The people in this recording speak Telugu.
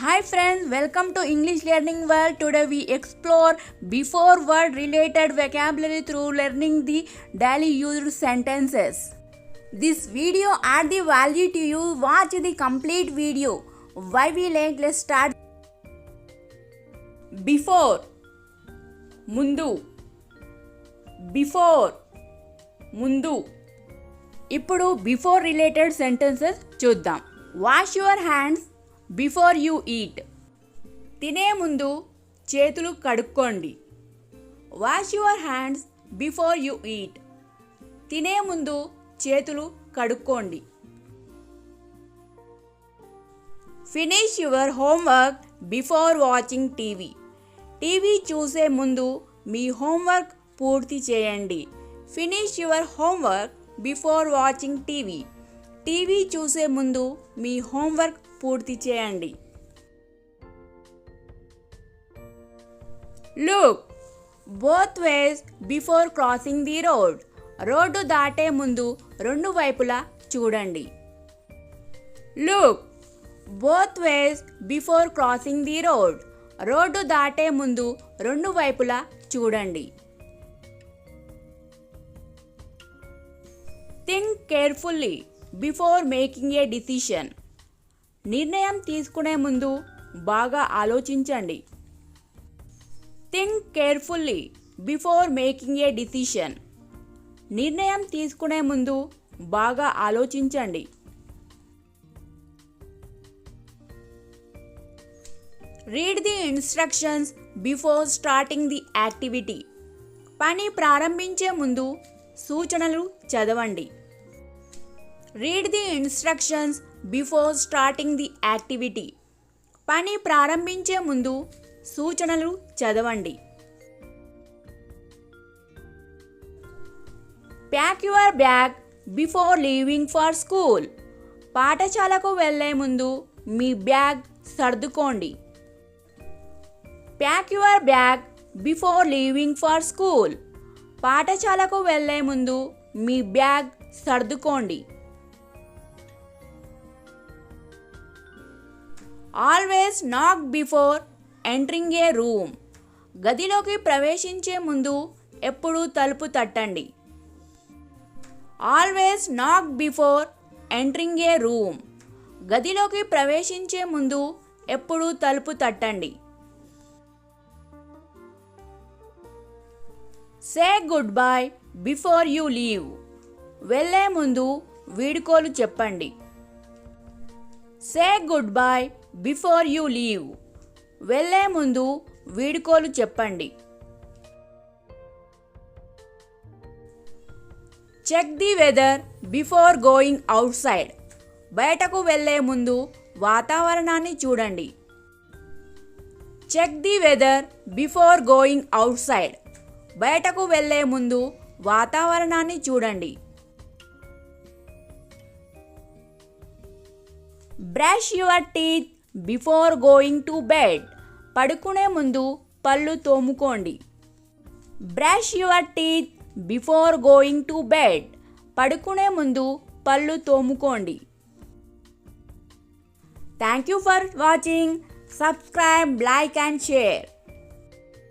Hi friends, welcome to English Learning World. Today we explore before word related vocabulary through learning the daily used sentences. This video add the value to you. Watch the complete video. Why we late? Let's start. Before ముందు బిఫోర్ ముందు ఇప్పుడు బిఫోర్ రిలేటెడ్ సెంటెన్సెస్ చూద్దాం. Wash your hands before you eat. తినే ముందు చేతులు కడుక్కోండి. Wash your hands before you eat. తినే ముందు చేతులు కడుక్కోండి. Finish your homework before watching TV. TV చూసే ముందు మీ హోంవర్క్ పూర్తి చేయండి. Finish your homework before watching TV. TV చూసే ముందు మీ హోంవర్క్ పూర్తి చేయండి. Look both ways before crossing the road. Road దాటే ముందు రెండు వైపులా చూడండి. Look both ways before crossing the road. Road దాటే ముందు రెండు వైపులా చూడండి. Think carefully before making a decision. నిర్ణయం తీసుకునే ముందు బాగా ఆలోచించండి. Think carefully before making a decision. నిర్ణయం తీసుకునే ముందు బాగా ఆలోచించండి. Read the instructions before starting the activity. పని ప్రారంభించే ముందు సూచనలు చదవండి. Read the instructions before starting the activity. పని ప్రారంభించే ముందు సూచనలు చదవండి. Pack your bag before leaving for school. పాఠశాలకు వెళ్ళే ముందు మీ బ్యాగ్ సర్దుకోండి. Pack your bag before leaving for school. పాఠశాలకు వెళ్ళే ముందు మీ బ్యాగ్ సర్దుకోండి. Always knock before entering a room. గదిలోకి ప్రవేశించే ముందు ఎప్పుడూ తలుపు తట్టండి. Always knock before entering a room. గదిలోకి ప్రవేశించే ముందు ఎప్పుడూ తలుపు తట్టండి. Say goodbye before you leave. వెళ్ళే ముందు వీడ్కోలు చెప్పండి. Say goodbye before you leave. వెళ్ళే ముందు వీడ్కోలు చెప్పండి. Check the weather before going outside. బయటకు వెళ్ళే ముందు వాతావరణాన్ని చూడండి. Check the weather before going outside. బయటకు వెళ్ళే ముందు వాతావరణాన్ని చూడండి. Brush your teeth before going to bed. పడుకునే ముందు పళ్ళు తోముకోండి. Brush your teeth before going to bed. పడుకునే ముందు పళ్ళు తోముకోండి. Thank you for watching. Subscribe, like and share.